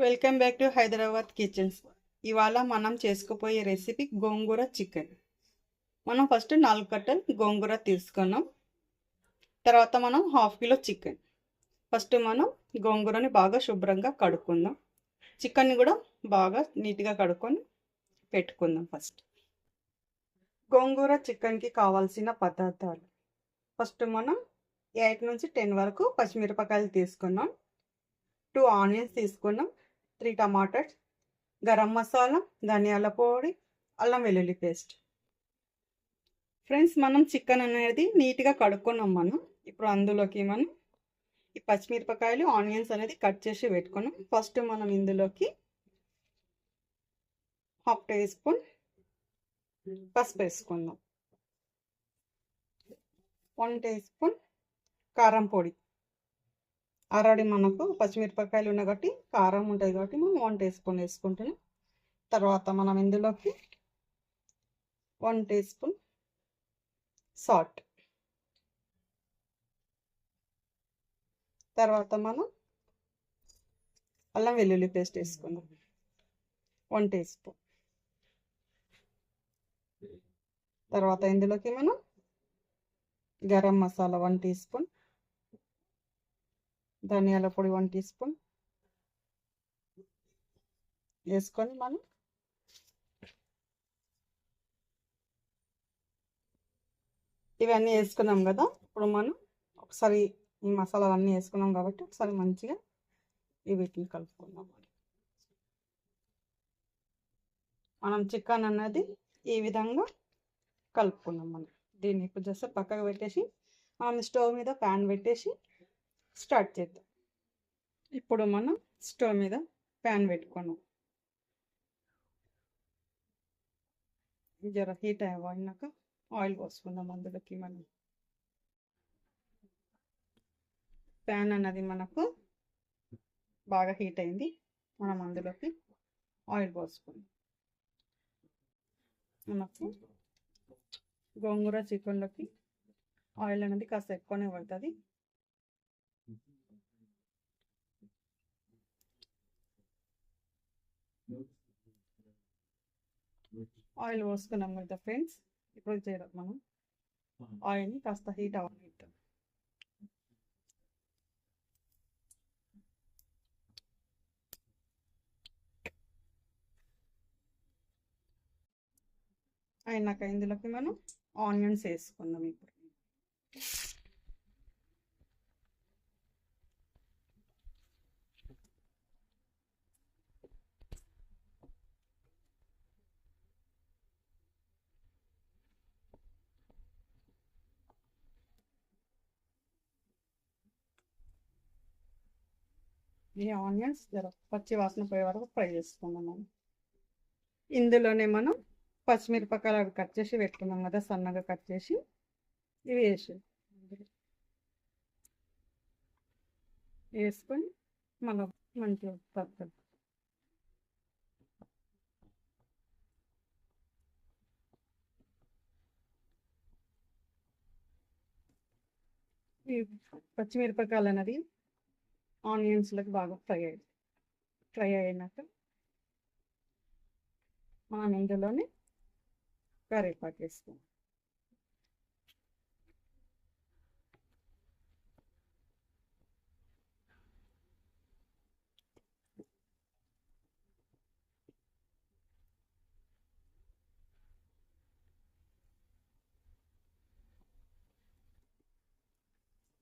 Welcome back to Hyderabad kitchens. ఇవాళ మనం చేసుకోబోయే రెసిపీ గోంగూర చికెన్. మనం ఫస్ట్ 4 కట్టలు గోంగూర తీసుకున్నాం. తర్వాత మనం హాఫ్ కిలో చికెన్. ఫస్ట్ మనం గోంగూరని బాగా శుభ్రంగా కడుక్కుందాం. చికెన్ని కూడా బాగా నీట్గా కడుక్కొని పెట్టుకుందాం. ఫస్ట్ గోంగూర చికెన్కి కావాల్సిన పదార్థాలు. ఫస్ట్ మనం 8 నుంచి 10 వరకు పచ్చిమిరపకాయలు తీసుకున్నాం. 2 ఆనియన్స్ తీసుకున్నాం. 3 టమాటాస్, గరం మసాలా, ధనియాల పొడి, అల్లం వెల్లుల్లి పేస్ట్. ఫ్రెండ్స్, మనం చికెన్ అనేది నీట్గా కడుక్కున్నాం. ఇప్పుడు అందులోకి మనం ఈ పచ్చిమిరపకాయలు, ఆనియన్స్ అనేది కట్ చేసి పెట్టుకున్నాం. ఫస్ట్ మనం ఇందులోకి 1/2 టీ స్పూన్ పసుపు వేసుకుందాం. 1 టీ స్పూన్ కారం పొడి. ఆల్రెడీ మనకు పచ్చిమిరపకాయలు ఉన్నాయి కాబట్టి కారం ఉంటుంది కాబట్టి మనం 1 టీ స్పూన్ వేసుకుంటున్నాం. తర్వాత మనం ఇందులోకి 1 టీ స్పూన్ సాల్ట్. తర్వాత మనం అల్లం వెల్లుల్లి పేస్ట్ వేసుకుందాం 1 టీ స్పూన్. తర్వాత ఇందులోకి మనం గరం మసాలా 1 టీ స్పూన్, ధనియాల పొడి 1 టీ స్పూన్ వేసుకొని మనం ఇవన్నీ వేసుకున్నాం కదా. ఇప్పుడు మనం ఒకసారి ఈ మసాలాలన్నీ వేసుకున్నాం కాబట్టి ఒకసారి మంచిగా వీటిని కలుపుకుందాం. మనం చికెన్ అన్నది ఈ విధంగా కలుపుకున్నాం. మనం దీన్ని ఇప్పుడు జస్ట్ పక్కకు పెట్టేసి మనం స్టవ్ మీద ప్యాన్ పెట్టేసి స్టార్ట్ చేద్దాం. ఇప్పుడు మనం స్టవ్ మీద ప్యాన్ పెట్టుకున్నాం. జర హీట్ అయినాక ఆయిల్ పోసుకుందాం. అందులోకి మనం ప్యాన్ అన్నది మనకు బాగా హీట్ అయింది. మనం అందులోకి ఆయిల్ పోసుకుందాం. మనకు గోంగూర చికెన్లోకి ఆయిల్ అనేది కాస్త ఎక్కువనే పడుతుంది. ఆయిల్ పోసుకున్నాం కదా ఫ్రెండ్స్. ఇప్పుడు చేయడం మనం ఆయిల్ని కాస్త హీట్ అవ్వనిద్దాం. అయినాక ఇందులోకి మనం ఆనియన్స్ వేసుకుందాం. ఇప్పుడు ఈ ఆనియన్స్ జర పచ్చి వాసన పోయే వరకు ఫ్రై చేసుకుందాం. మనం ఇందులోనే మనం పచ్చిమిరపకాయలు అవి కట్ చేసి పెట్టుకున్నాం కదా, సన్నగా కట్ చేసి ఇవి వేసుకొని మనం మంచిగా తగ్గదు. ఈ పచ్చిమిరపకాయలు అనేది ఆనియన్స్లోకి బాగా ఫ్రై అయినాక మనం ఇందులోనే కరివేపాకు వేస్తాం.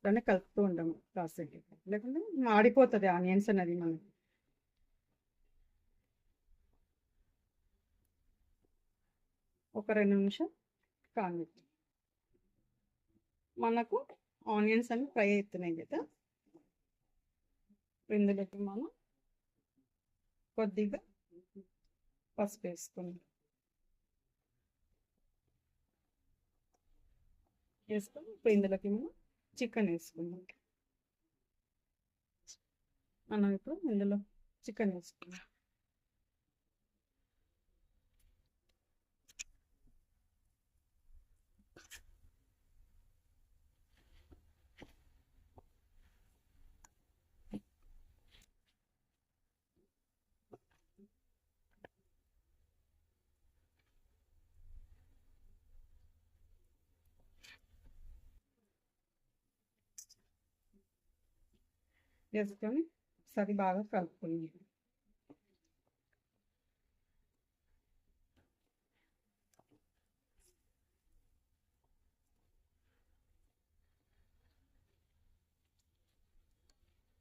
దాన్ని కలుపుతూ ఉండము కాసేపు, లేకుంటే మాడిపోతుంది ఆనియన్స్ అనేది. మనకి ఒక 2 నిమిషాలు కానీ మనకు ఆనియన్స్ అన్ని ఫ్రై అవుతున్నాయి కదా. ఇందులోకి మనం కొద్దిగా పసుపు వేసుకొని ఇప్పుడు ఇందులోకి మనం చికెన్ వేసుకుందాం. మనం ఇప్పుడు ఇందులో చికెన్ వేసుకుందాం. వేసుకొని ఒకసారి బాగా కలుపుకుందాం.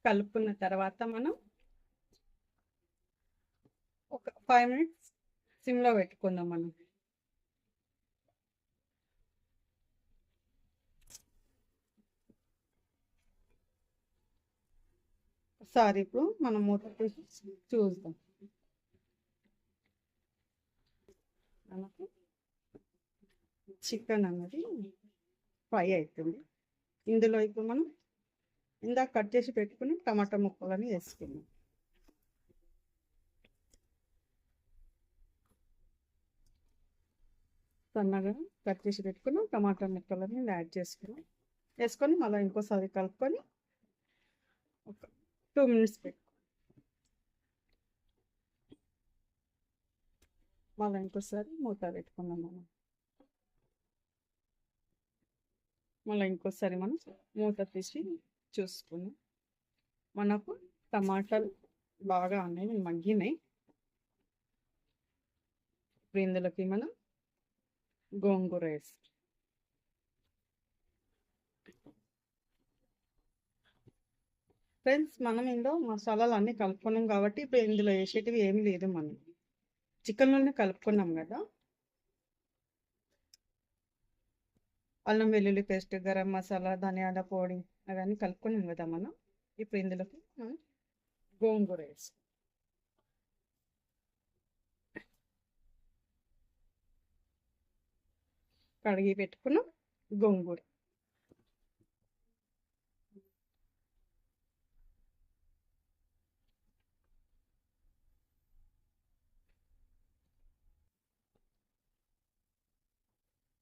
కలుపుకున్న తర్వాత మనం ఒక 5 మినిట్స్ సిమ్లో పెట్టుకుందాం మనం. ఒకసారి ఇప్పుడు మనం మూత తీసి చూద్దాం. మనకు చికెన్ అన్నది ఫ్రై అవుతుంది. ఇందులో ఇప్పుడు మనం ఇందాక కట్ చేసి పెట్టుకుని టమాటా ముక్కలని వేసుకుందాం. సన్నగా కట్ చేసి పెట్టుకుని టమాటా ముక్కలని యాడ్ వేసుకొని మళ్ళీ ఇంకోసారి కలుపుకొని ఒక 2 మినిట్స్ మళ్ళీ ఇంకోసారి మూత పెట్టుకున్నాం మనం. మళ్ళీ ఇంకోసారి మనం మూత తీసి చూసుకుని మనకు టమాటాలు బాగా అనేవి మగ్గినాయి. ఇప్పుడు ఇందులోకి మనం గోంగూర వేసి ఫ్రెండ్స్, మనం ఇందులో మసాలాలు అన్నీ కలుపుకున్నాం కాబట్టి ఇప్పుడు ఇందులో వేసేటివి ఏమి లేదు. మనం చికెన్లోనే కలుపుకున్నాం కదా. అల్లం వెల్లుల్లి పేస్ట్, గరం మసాలా, ధనియాల పొడి అవన్నీ కలుపుకున్నాం కదా మనం. ఇప్పుడు ఇందులోకి మనం గోంగూర వేసి కడిగి పెట్టుకున్నాం గోంగూర.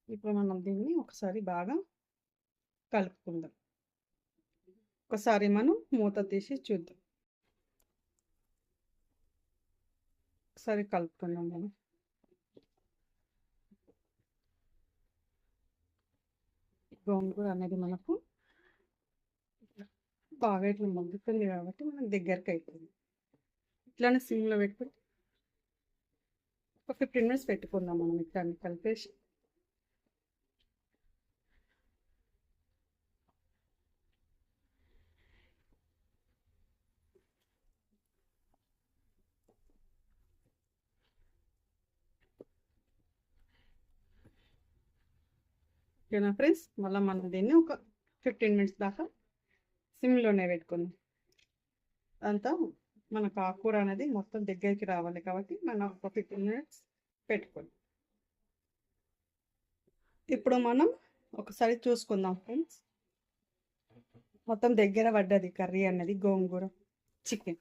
ఇప్పుడు మనం దీన్ని ఒకసారి బాగా కలుపుకుందాం. ఒకసారి మనం మూత తీసి చూద్దాం. ఒకసారి కలుపుకుందాం మనం. గోంగూర అనేది మనకు బాగా ఇట్లా మగ్గుతుంది కాబట్టి మనకు దగ్గరికి అవుతుంది. ఇట్లానే సిమ్లో పెట్టుకుని ఒక 15 మినిట్స్ పెట్టుకుందాం మనం. ఇట్లా కలిపేసి ఓకేనా ఫ్రెండ్స్. మళ్ళీ మనం దీన్ని ఒక 15 మినిట్స్ దాకా సిమ్లోనే పెట్టుకుందాం. అంతా మనకు ఆకుకూర అనేది మొత్తం దగ్గరికి రావాలి కాబట్టి మనం ఒక 15 మినిట్స్ పెట్టుకోండి. ఇప్పుడు మనం ఒకసారి చూసుకుందాం ఫ్రెండ్స్. మొత్తం దగ్గర పడ్డది కర్రీ అనేది, గోంగూర చికెన్.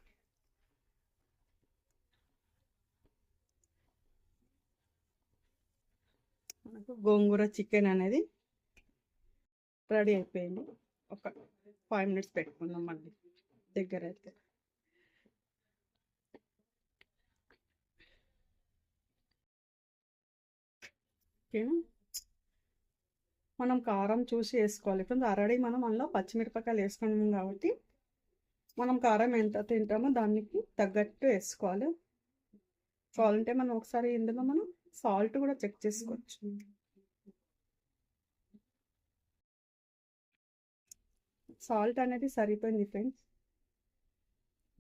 మనకు గోంగూర చికెన్ అనేది రెడీ అయిపోయింది. ఒక 5 మినిట్స్ పెట్టుకుందాం మళ్ళీ దగ్గర అయితే. ఓకేనా. మనం కారం చూసి వేసుకోవాలి. ఇప్పుడు ఆల్రెడీ మనం అందులో పచ్చిమిరపకాయలు వేసుకున్నాం కాబట్టి మనం కారం ఎంత తింటామో దానికి తగ్గట్టు వేసుకోవాలి. కావాలంటే మనం ఒకసారి ఇందులో మనం సాల్ట్ కూడా చెక్ చేసుకోవచ్చు. సాల్ట్ అనేది సరిపోయింది ఫ్రెండ్స్.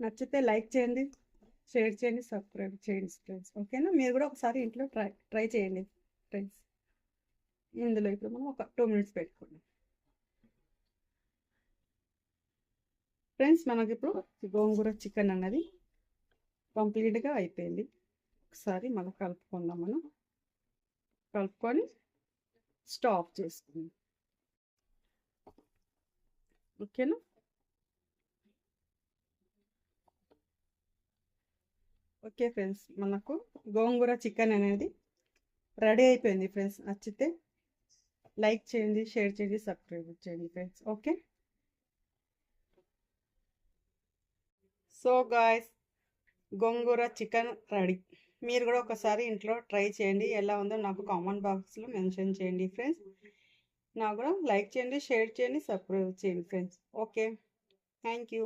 నచ్చితే లైక్ చేయండి, షేర్ చేయండి, సబ్స్క్రైబ్ చేయండి ఫ్రెండ్స్. ఓకేనా. మీరు కూడా ఒకసారి ఇంట్లో ట్రై చేయండి ఫ్రెండ్స్. ఇందులో ఇప్పుడు మనం ఒక 2 మినిట్స్ పెట్టుకోండి ఫ్రెండ్స్. మనకి ఇప్పుడు గోంగూర చికెన్ అన్నది కంప్లీట్గా అయిపోయింది. ఒకసారి మనం కలుపుకుందాం. మనం కలుపుకొని స్టవ్ ఆఫ్ చేసుకుందాం. ఓకేనా. ఓకే ఫ్రెండ్స్, మనకు గోంగూర చికెన్ అనేది రెడీ అయిపోయింది ఫ్రెండ్స్. నచ్చితే లైక్ చేయండి, షేర్ చేయండి, సబ్స్క్రైబ్ చేయండి ఫ్రెండ్స్. ఓకే. సో గాయ్స్, గోంగూర చికెన్ రెడీ. మీరు కూడా ఒకసారి ఇంట్లో ట్రై చేయండి. ఎలా ఉందో నాకు కామెంట్ బాక్స్లో మెన్షన్ చేయండి ఫ్రెండ్స్. నాకు కూడా లైక్ చేయండి, షేర్ చేయండి, సబ్స్క్రైబ్ చేయండి ఫ్రెండ్స్. Okay, thank you.